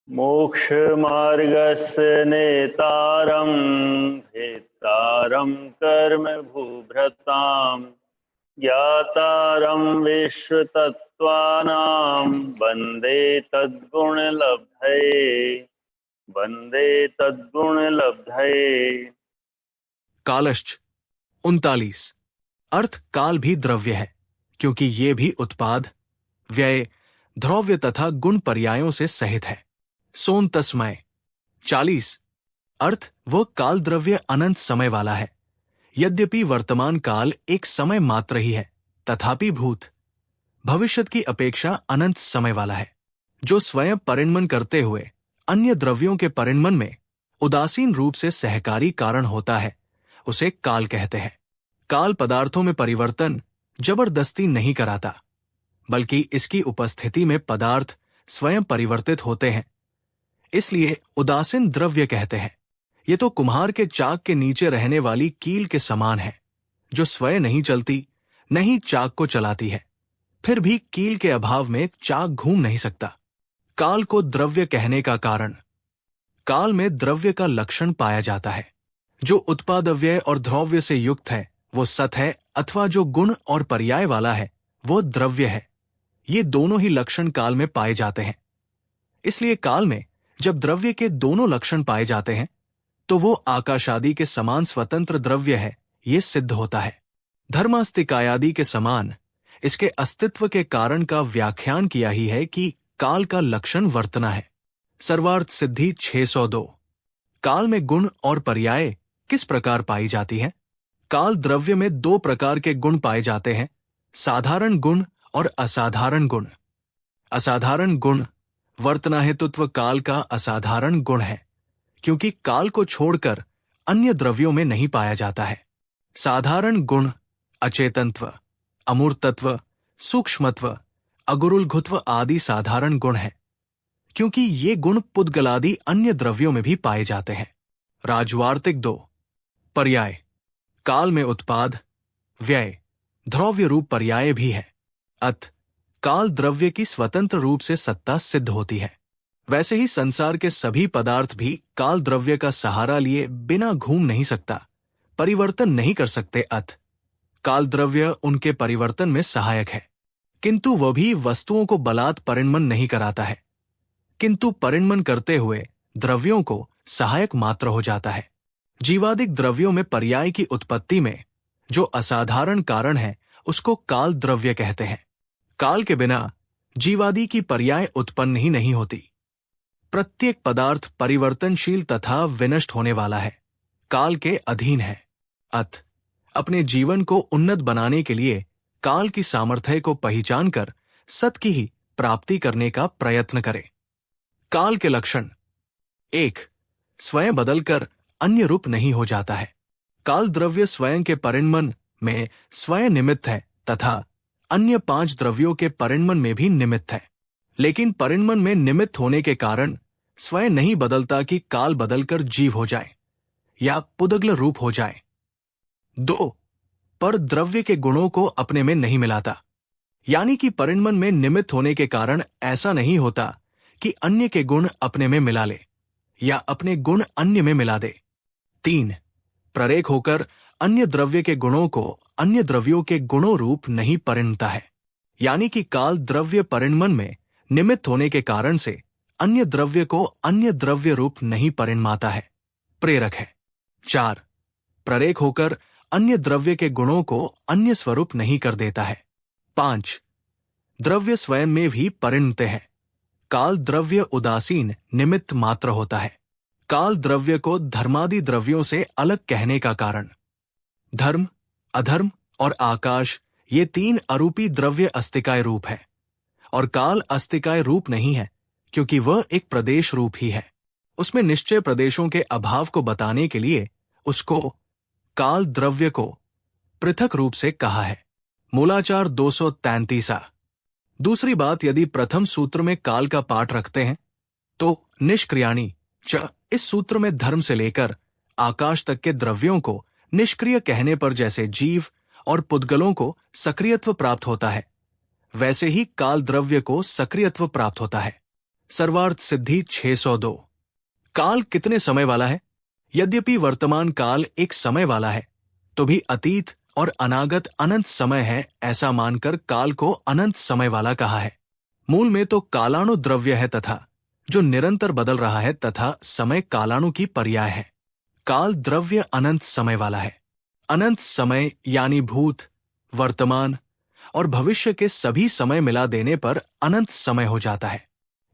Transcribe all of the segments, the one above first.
मोक्षमार्गस्य नेतारं भेत्तारं कर्म भूभृतां ज्ञातारं विश्वतत्त्वानां वन्दे तद्गुणलब्धये। कालश्च 39। अर्थ काल भी द्रव्य है, क्योंकि ये भी उत्पाद, व्यय, द्रव्य तथा गुण पर्यायों से सहित है। सोन तस्मय 40। अर्थ वह काल द्रव्य अनंत समय वाला है। यद्यपि वर्तमान काल एक समय मात्र ही है, तथापि भूत भविष्यत की अपेक्षा अनंत समय वाला है। जो स्वयं परिणमन करते हुए अन्य द्रव्यों के परिणमन में उदासीन रूप से सहकारी कारण होता है, उसे काल कहते हैं। काल पदार्थों में परिवर्तन जबरदस्ती नहीं कराता, बल्कि इसकी उपस्थिति में पदार्थ स्वयं परिवर्तित होते हैं, इसलिए उदासीन द्रव्य कहते हैं। ये तो कुम्हार के चाक के नीचे रहने वाली कील के समान है, जो स्वयं नहीं चलती, नहीं चाक को चलाती है। फिर भी कील के अभाव में चाक घूम नहीं सकता। काल को द्रव्य कहने का कारण, काल में द्रव्य का लक्षण पाया जाता है। जो उत्पादव्यय और द्रव्य से युक्त है वो सत है, अथवा जो गुण और पर्याय वाला है वो द्रव्य है। ये दोनों ही लक्षण काल में पाए जाते हैं। इसलिए काल में जब द्रव्य के दोनों लक्षण पाए जाते हैं तो वो आकाशादि के समान स्वतंत्र द्रव्य है, ये सिद्ध होता है। धर्मास्तिकायादि के समान इसके अस्तित्व के कारण का व्याख्यान किया ही है कि काल का लक्षण वर्तना है। सर्वार्थ सिद्धि 602। काल में गुण और पर्याय किस प्रकार पाई जाती है? काल द्रव्य में दो प्रकार के गुण पाए जाते हैं, साधारण गुण और असाधारण गुण। असाधारण गुण वर्तना हेतुत्व काल का असाधारण गुण है, क्योंकि काल को छोड़कर अन्य द्रव्यों में नहीं पाया जाता है। साधारण गुण अचेतनत्व, अमूर्तत्व, सूक्ष्मत्व, अगुरुलघुत्व आदि साधारण गुण हैं, क्योंकि ये गुण पुद्गलादि अन्य द्रव्यों में भी पाए जाते हैं। राजवार्तिक 2। पर्याय काल में उत्पाद, व्यय, द्रव्य रूप पर्याय भी है। अत काल द्रव्य की स्वतंत्र रूप से सत्ता सिद्ध होती है। वैसे ही संसार के सभी पदार्थ भी काल द्रव्य का सहारा लिए बिना घूम नहीं सकता, परिवर्तन नहीं कर सकते। अत काल द्रव्य उनके परिवर्तन में सहायक है, किंतु वह भी वस्तुओं को बलात् परिणमन नहीं कराता है, किंतु परिणमन करते हुए द्रव्यों को सहायक मात्र हो जाता है। जीवादिक द्रव्यों में पर्याय की उत्पत्ति में जो असाधारण कारण है उसको काल द्रव्य कहते हैं। काल के बिना जीवादि की पर्याय उत्पन्न ही नहीं होती। प्रत्येक पदार्थ परिवर्तनशील तथा विनष्ट होने वाला है, काल के अधीन है। अत अपने जीवन को उन्नत बनाने के लिए काल की सामर्थ्य को पहचान कर सत की ही प्राप्ति करने का प्रयत्न करें। काल के लक्षण 1। स्वयं बदलकर अन्य रूप नहीं हो जाता है। काल द्रव्य स्वयं के परिणमन में स्वयं निमित्त है तथा अन्य 5 द्रव्यों के परिणमन में भी निमित्त है, लेकिन परिणमन में निमित्त होने के कारण स्वयं नहीं बदलता कि काल बदलकर जीव हो जाए या पुदग्ल रूप हो जाए। 2। पर द्रव्य के गुणों को अपने में नहीं मिलाता, यानी कि परिणमन में निमित्त होने के कारण ऐसा नहीं होता कि अन्य के गुण अपने में मिला ले या अपने गुण अन्य में मिला दे। 3। प्ररेख होकर अन्य द्रव्य के गुणों को अन्य द्रव्यों के गुणों रूप नहीं परिणमता है, यानी कि काल द्रव्य परिणमन में निमित्त होने के कारण से अन्य द्रव्य को अन्य द्रव्य रूप नहीं परिणमाता है, प्रेरक है। 4। प्ररेख होकर अन्य द्रव्य के गुणों को अन्य स्वरूप नहीं कर देता है। 5। द्रव्य स्वयं में भी परिणमते हैं। काल द्रव्य उदासीन निमित्त मात्र होता है। काल द्रव्य को धर्मादि द्रव्यों से अलग कहने का कारण, धर्म, अधर्म और आकाश ये 3 अरूपी द्रव्य अस्तिकाय रूप है, और काल अस्तिकाय रूप नहीं है, क्योंकि वह एक प्रदेश रूप ही है। उसमें निश्चय प्रदेशों के अभाव को बताने के लिए उसको काल द्रव्य को पृथक रूप से कहा है। मूलाचार 233। दूसरी बात, यदि प्रथम सूत्र में काल का पाठ रखते हैं तो निष्क्रियाणि च इस सूत्र में धर्म से लेकर आकाश तक के द्रव्यों को निष्क्रिय कहने पर जैसे जीव और पुद्गलों को सक्रियत्व प्राप्त होता है, वैसे ही काल द्रव्य को सक्रियत्व प्राप्त होता है। सर्वार्थ सिद्धि 602। काल कितने समय वाला है? यद्यपि वर्तमान काल एक समय वाला है, तो भी अतीत और अनागत अनंत समय है, ऐसा मानकर काल को अनंत समय वाला कहा है। मूल में तो कालाणु द्रव्य है तथा जो निरंतर बदल रहा है, तथा समय कालाणु की पर्याय है। काल द्रव्य अनंत समय वाला है। अनंत समय यानी भूत, वर्तमान और भविष्य के सभी समय मिला देने पर अनंत समय हो जाता है।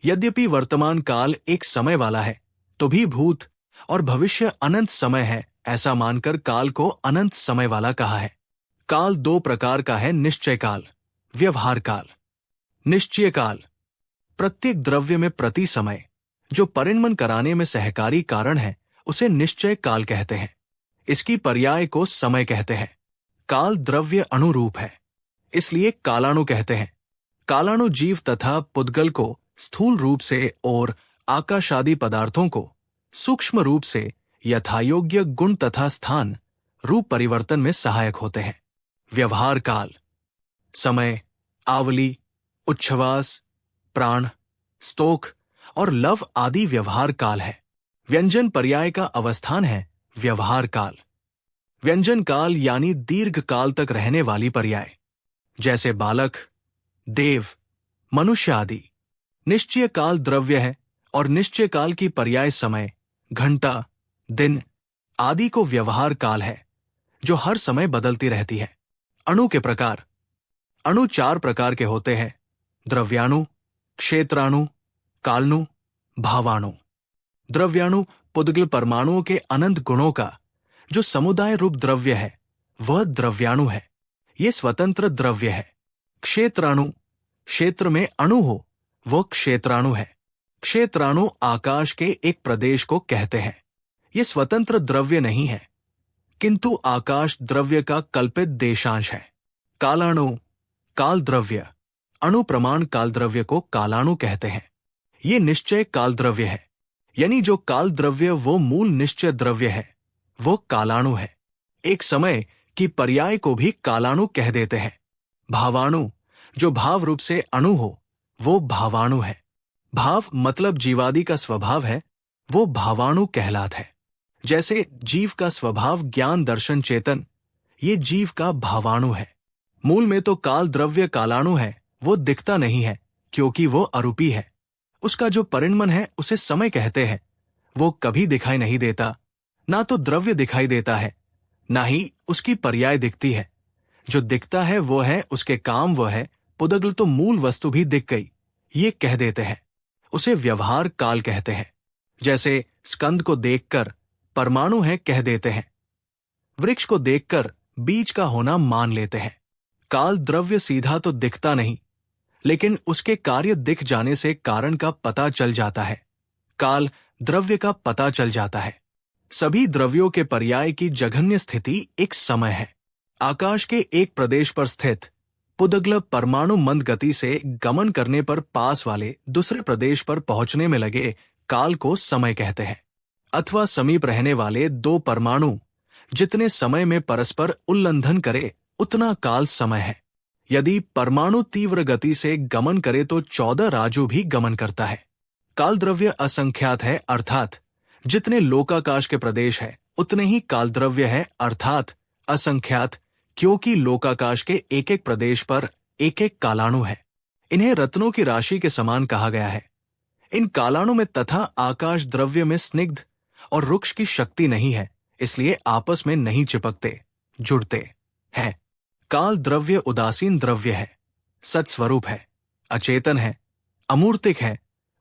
यद्यपि वर्तमान काल एक समय वाला है, तो भी भूत और भविष्य अनंत समय है, ऐसा मानकर काल को अनंत समय वाला कहा है। काल दो प्रकार का है, निश्चय काल, व्यवहार काल। निश्चय काल प्रत्येक द्रव्य में प्रति समय जो परिणमन कराने में सहकारी कारण है, उसे निश्चय काल कहते हैं। इसकी पर्याय को समय कहते हैं। काल द्रव्य अनुरूप है, इसलिए कालाणु कहते हैं। कालाणु जीव तथा पुद्गल को स्थूल रूप से और आकाशादि पदार्थों को सूक्ष्म रूप से यथायोग्य गुण तथा स्थान रूप परिवर्तन में सहायक होते हैं। व्यवहार काल समय, आवली, उच्छ्वास, प्राण, स्तोक और लव आदि व्यवहार काल है। व्यंजन पर्याय का अवस्थान है व्यवहार काल। व्यंजन काल यानी दीर्घ काल तक रहने वाली पर्याय, जैसे बालक, देव, मनुष्य आदि। निश्चय काल द्रव्य है और निश्चय काल की पर्याय समय, घंटा, दिन आदि को व्यवहार काल है, जो हर समय बदलती रहती है। अणु के प्रकार। अणु 4 प्रकार के होते हैं, द्रव्याणु, क्षेत्राणु, कालणु, भावाणु। द्रव्याणु पुद्गल परमाणुओं के अनंत गुणों का जो समुदाय रूप द्रव्य है, वह द्रव्याणु है। यह स्वतंत्र द्रव्य है। क्षेत्राणु क्षेत्र में अणु हो, वह क्षेत्राणु है। क्षेत्राणु आकाश के एक प्रदेश को कहते हैं। यह स्वतंत्र द्रव्य नहीं है, किंतु आकाश द्रव्य का कल्पित देशांश है। कालाणु काल द्रव्य, अणु प्रमाण काल द्रव्य को कालाणु कहते हैं। ये निश्चय काल द्रव्य है, यानी जो काल द्रव्य वो मूल निश्चय द्रव्य है, वो कालाणु है। एक समय की पर्याय को भी कालाणु कह देते हैं। भावाणु जो भाव रूप से अणु हो, वो भावाणु है। भाव मतलब जीवादि का स्वभाव है, वो भावाणु कहलात है। जैसे जीव का स्वभाव ज्ञान दर्शन चेतन, ये जीव का भावाणु है। मूल में तो काल द्रव्य कालाणु है, वो दिखता नहीं है क्योंकि वो अरूपी है। उसका जो परिणमन है उसे समय कहते हैं। वो कभी दिखाई नहीं देता, ना तो द्रव्य दिखाई देता है, ना ही उसकी पर्याय दिखती है। जो दिखता है वो है उसके काम, वो है पुद्गल, तो मूल वस्तु भी दिख गई, ये कह देते हैं। उसे व्यवहार काल कहते हैं। जैसे स्कंद को देखकर परमाणु है कह देते हैं, वृक्ष को देखकर बीज का होना मान लेते हैं। काल द्रव्य सीधा तो दिखता नहीं, लेकिन उसके कार्य दिख जाने से कारण का पता चल जाता है। काल द्रव्य का पता चल जाता है। सभी द्रव्यों के पर्याय की जघन्य स्थिति एक समय है। आकाश के एक प्रदेश पर स्थित पुद्गल परमाणु मंद गति से गमन करने पर पास वाले दूसरे प्रदेश पर पहुंचने में लगे काल को समय कहते हैं। अथवा समीप रहने वाले 2 परमाणु जितने समय में परस्पर उल्लंघन करे, उतना काल समय है। यदि परमाणु तीव्र गति से गमन करे तो 14 राजु भी गमन करता है। काल द्रव्य असंख्यात है, अर्थात जितने लोकाकाश के प्रदेश है उतने ही काल द्रव्य है, अर्थात असंख्यात, क्योंकि लोकाकाश के एक एक प्रदेश पर एक एक कालाणु है। इन्हें रत्नों की राशि के समान कहा गया है। इन कालाणु में तथा आकाश द्रव्य में स्निग्ध और रुक्ष की शक्ति नहीं है, इसलिए आपस में नहीं चिपकते, जुड़ते हैं। काल द्रव्य उदासीन द्रव्य है, सत्स्वरूप है, अचेतन है, अमूर्तिक है,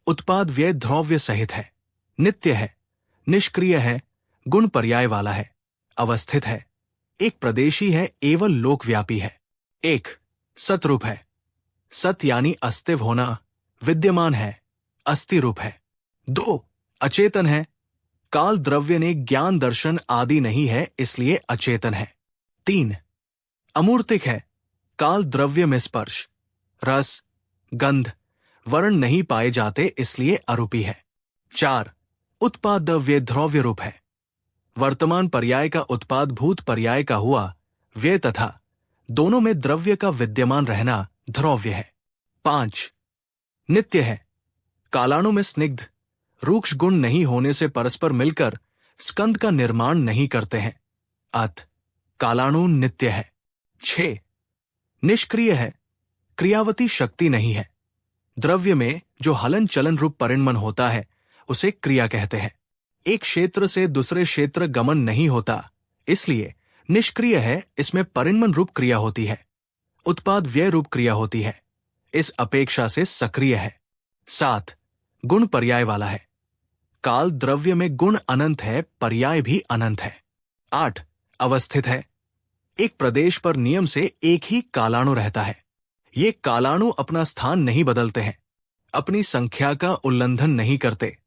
उत्पाद व्यय द्रव्य सहित है, नित्य है, निष्क्रिय है, गुण पर्याय वाला है, अवस्थित है, एक प्रदेशी है एवं लोकव्यापी है। 1 सतरूप है, सत यानी अस्तित्व होना, विद्यमान है, अस्थि रूप है। 2 अचेतन है, काल द्रव्य ने ज्ञान दर्शन आदि नहीं है, इसलिए अचेतन है। 3 अमूर्तिक है, काल द्रव्य में स्पर्श, रस, गंध, वर्ण नहीं पाए जाते, इसलिए अरूपी है। 4 उत्पाद व्यय द्रव्य रूप है, वर्तमान पर्याय का उत्पाद भूत पर्याय का हुआ व्यय तथा दोनों में द्रव्य का विद्यमान रहना द्रव्य है। 5 नित्य है, कालाणु में स्निग्ध रूक्ष गुण नहीं होने से परस्पर मिलकर स्कंद का निर्माण नहीं करते हैं। अत कालाणु नित्य है। 6 निष्क्रिय है, क्रियावती शक्ति नहीं है। द्रव्य में जो हलन चलन रूप परिणमन होता है उसे क्रिया कहते हैं। एक क्षेत्र से दूसरे क्षेत्र गमन नहीं होता, इसलिए निष्क्रिय है। इसमें परिणमन रूप क्रिया होती है, उत्पाद व्यय रूप क्रिया होती है। इस अपेक्षा से सक्रिय है। 7 गुण पर्याय वाला है। काल द्रव्य में गुण अनंत है, पर्याय भी अनंत है। 8 अवस्थित है। एक प्रदेश पर नियम से एक ही कालाणु रहता है। ये कालाणु अपना स्थान नहीं बदलते हैं, अपनी संख्या का उल्लंघन नहीं करते।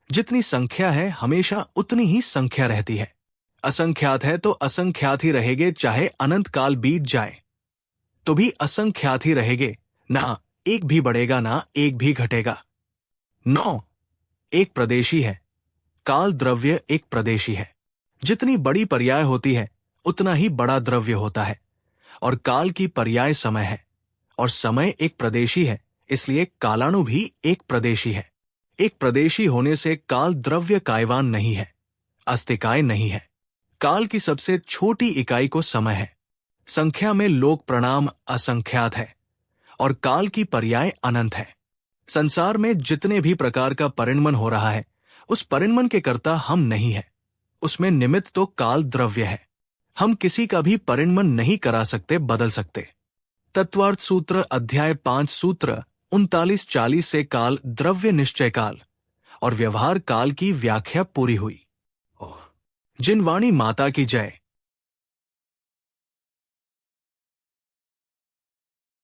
जितनी संख्या है हमेशा उतनी ही संख्या रहती है। असंख्यात है तो असंख्यात ही रहेगे, चाहे अनंत काल बीत जाए तो भी असंख्यात ही रहेगे। ना एक भी बढ़ेगा ना एक भी घटेगा। 9 एक प्रदेशी है। काल द्रव्य एक प्रदेशी है। जितनी बड़ी पर्याय होती है उतना ही बड़ा द्रव्य होता है। और काल की पर्याय समय है, और समय एक प्रदेशी है, इसलिए कालाणु भी एक प्रदेशी है। एक प्रदेशी होने से काल द्रव्य कायवान नहीं है, अस्तिकाय नहीं है। काल की सबसे छोटी इकाई को समय है। संख्या में लोक प्रणाम असंख्यात है, और काल की पर्याय अनंत है। संसार में जितने भी प्रकार का परिणमन हो रहा है उस परिणमन के कर्ता हम नहीं है, उसमें निमित्त तो काल द्रव्य है। हम किसी का भी परिणमन नहीं करा सकते, बदल सकते। तत्वार्थ सूत्र अध्याय 5 सूत्र 39-40 से काल द्रव्य निश्चय काल और व्यवहार काल की व्याख्या पूरी हुई। जिन वाणी माता की जय।